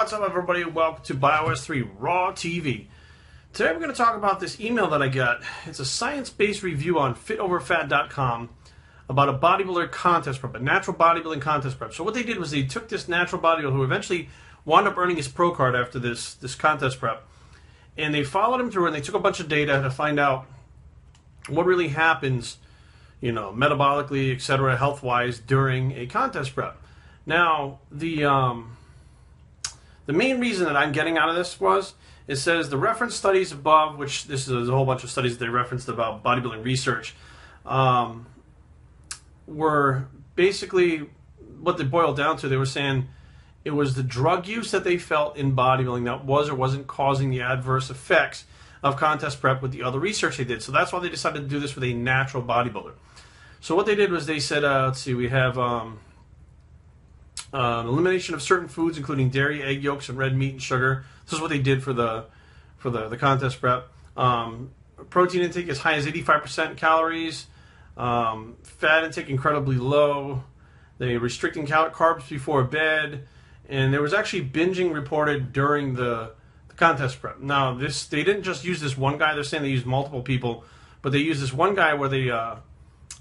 What's up, everybody? Welcome to Bios3 Raw TV. Today we're going to talk about this email that I got. It's a science-based review on fitoverfat.com about a bodybuilder contest prep, a natural bodybuilding contest prep. So what they did was they took this natural bodybuilder who eventually wound up earning his pro card after this contest prep, and they followed him through and they took a bunch of data to find out what really happens, you know, metabolically, etc., health-wise during a contest prep. Now, the main reason that I'm getting out of this was, it says the reference studies above, which this is a whole bunch of studies that they referenced about bodybuilding research, were basically what they boiled down to. They were saying it was the drug use that they felt in bodybuilding that was or wasn't causing the adverse effects of contest prep with the other research they did. So that's why they decided to do this with a natural bodybuilder. So what they did was they said, let's see, we have elimination of certain foods, including dairy, egg yolks, and red meat and sugar. This is what they did for the contest prep. Protein intake as high as 85% calories. Fat intake incredibly low. They restricting carbs before bed, and there was actually binging reported during the contest prep. Now, they didn't just use this one guy. They're saying they used multiple people, but they used this one guy where they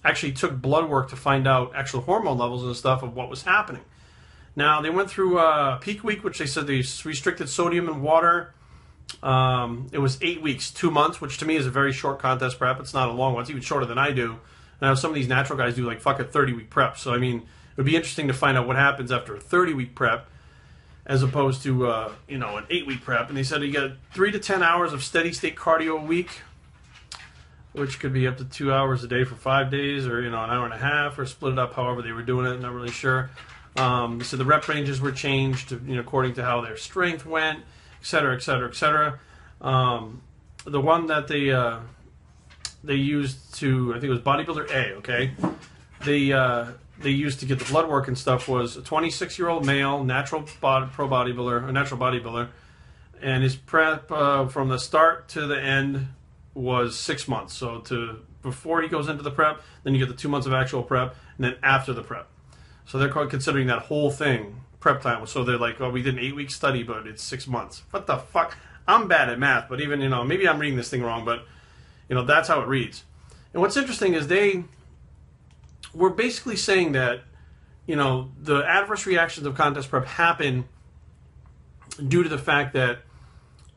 actually took blood work to find out actual hormone levels and stuff of what was happening. Now, they went through peak week, which they said they restricted sodium and water. It was 8 weeks, 2 months, which to me is a very short contest prep. It's not a long one. It's even shorter than I do. Now, some of these natural guys do like fuck a 30-week prep. So, I mean, it would be interesting to find out what happens after a 30-week prep as opposed to, you know, an 8-week prep. And they said you get 3 to 10 hours of steady-state cardio a week, which could be up to 2 hours a day for 5 days, or, you know, an hour and a half, or split it up however they were doing it. Not really sure. So the rep ranges were changed, you know, according to how their strength went, et cetera, et cetera, et cetera. The one that they used to, I think it was bodybuilder A, okay? They used to get the blood work and stuff was a 26-year-old male, natural pro bodybuilder, a natural bodybuilder, and his prep from the start to the end was 6 months. So before he goes into the prep, then you get the 2 months of actual prep, and then after the prep. So they're considering that whole thing prep time. So they're like, oh, we did an 8-week study, but it's 6 months. What the fuck? I'm bad at math, but even, you know, maybe I'm reading this thing wrong, but, you know, that's how it reads. And what's interesting is they were basically saying that, you know, the adverse reactions of contest prep happen due to the fact that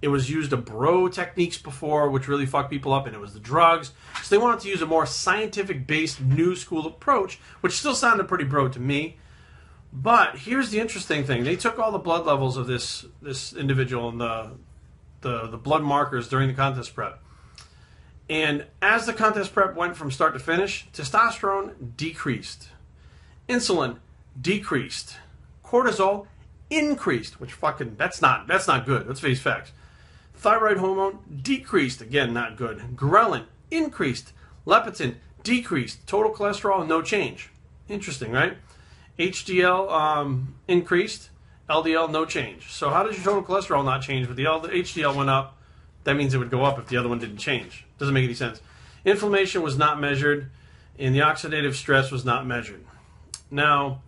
it was used of bro techniques before, which really fucked people up, and it was the drugs. So they wanted to use a more scientific-based, new school approach, which still sounded pretty bro to me. But here's the interesting thing. They took all the blood levels of this individual and the blood markers during the contest prep. And as the contest prep went from start to finish, testosterone decreased. Insulin decreased. Cortisol increased, which fucking, that's not good. Let's face facts. Thyroid hormone decreased, again, not good. Ghrelin increased. Leptin decreased. Total cholesterol, no change. Interesting, right? HDL increased. LDL, no change. So how does your total cholesterol not change? But the HDL went up. That means it would go up if the other one didn't change. Doesn't make any sense. Inflammation was not measured, and the oxidative stress was not measured. Now,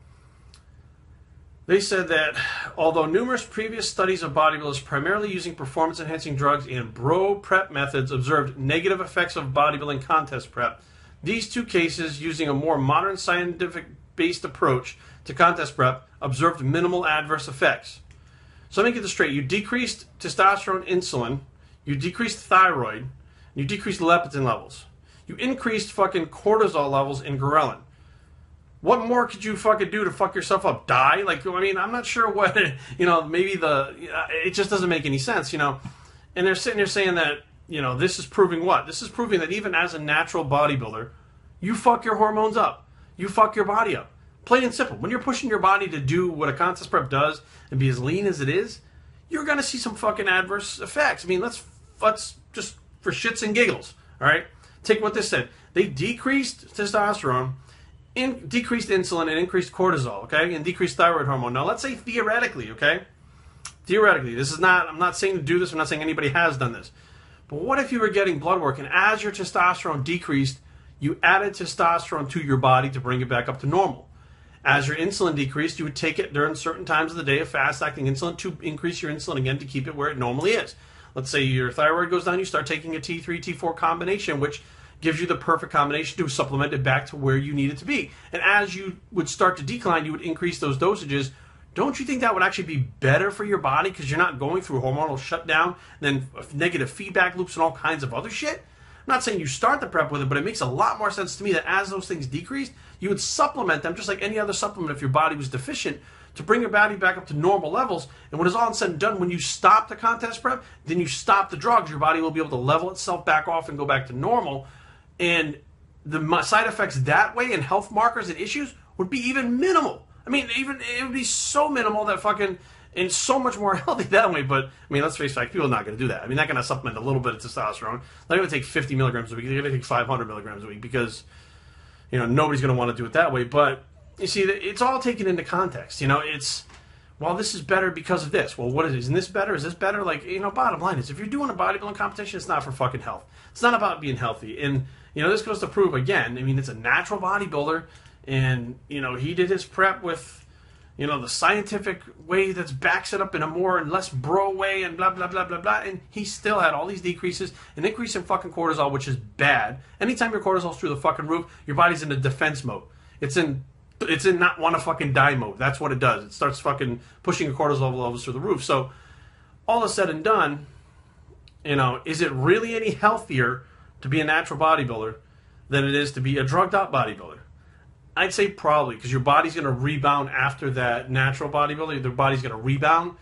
they said that although numerous previous studies of bodybuilders primarily using performance-enhancing drugs and bro prep methods observed negative effects of bodybuilding contest prep, these two cases using a more modern scientific-based approach to contest prep observed minimal adverse effects. So let me get this straight. You decreased testosterone, insulin, you decreased thyroid, you decreased leptin levels. You increased fucking cortisol levels and ghrelin. What more could you fucking do to fuck yourself up? Die? Like, I mean, I'm not sure what, you know, maybe it just doesn't make any sense, you know. And they're sitting there saying that, you know, this is proving what? This is proving that even as a natural bodybuilder, you fuck your hormones up. You fuck your body up. Plain and simple. When you're pushing your body to do what a contest prep does and be as lean as it is, you're going to see some fucking adverse effects. I mean, let's just, for shits and giggles, all right? Take what this said. They decreased testosterone, decreased insulin, and increased cortisol, okay, and decreased thyroid hormone. Now, let's say theoretically, okay, theoretically, this is not, I'm not saying to do this, I'm not saying anybody has done this, but what if you were getting blood work, and as your testosterone decreased, you added testosterone to your body to bring it back up to normal, As your insulin decreased, you would take it during certain times of the day of fast-acting insulin to increase your insulin again to keep it where it normally is. Let's say your thyroid goes down, you start taking a T3, T4 combination, which gives you the perfect combination to supplement it back to where you need it to be. And as you would start to decline, you would increase those dosages. Don't you think that would actually be better for your body because you're not going through hormonal shutdown, then negative feedback loops and all kinds of other shit? I'm not saying you start the prep with it, but it makes a lot more sense to me that as those things decrease, you would supplement them just like any other supplement if your body was deficient to bring your body back up to normal levels. And when it's all said and done, when you stop the contest prep, then you stop the drugs, your body will be able to level itself back off and go back to normal. And the side effects that way and health markers and issues would be even minimal. I mean, even it would be so minimal that fucking, and so much more healthy that way. But I mean, let's face it, people are not going to do that. I mean, they're going to supplement a little bit of testosterone. They're going to take 50 milligrams a week. They're going to take 500 milligrams a week because, you know, nobody's going to want to do it that way. But you see, it's all taken into context. You know, it's, well, this is better because of this. Well, what is it? Isn't this better? Is this better? Like, you know, bottom line is, if you're doing a bodybuilding competition, it's not for fucking health. It's not about being healthy. And, you know, this goes to prove, again, I mean, it's a natural bodybuilder. And, you know, he did his prep with, you know, the scientific way that backs it up in a more and less bro way and blah, blah, blah, blah, blah. And he still had all these decreases, an increase in fucking cortisol, which is bad. Anytime your cortisol's through the fucking roof, your body's in a defense mode. It's in not want to fucking die mode. That's what it does. It starts fucking pushing your cortisol levels through the roof. So all is said and done, you know, is it really any healthier to be a natural bodybuilder than it is to be a drugged out bodybuilder? I'd say probably, because your body's going to rebound after that natural bodybuilder. Their body's going to rebound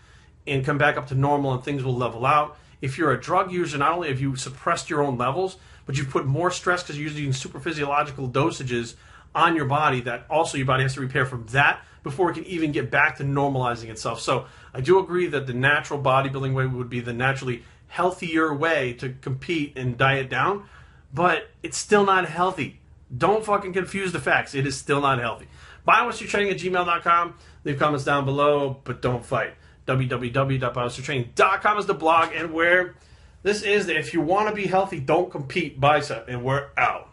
and come back up to normal and things will level out. If you're a drug user, not only have you suppressed your own levels, but you've put more stress because you're using super physiological dosages on your body that also your body has to repair from that before it can even get back to normalizing itself. So I do agree that the natural bodybuilding way would be the naturally healthier way to compete and diet down, but it's still not healthy. Don't fucking confuse the facts. It is still not healthy. Biowesttraining@gmail.com. Leave comments down below, but don't fight. www.biowesttraining.com is the blog, and where this is, if you want to be healthy, don't compete, bicep, and we're out.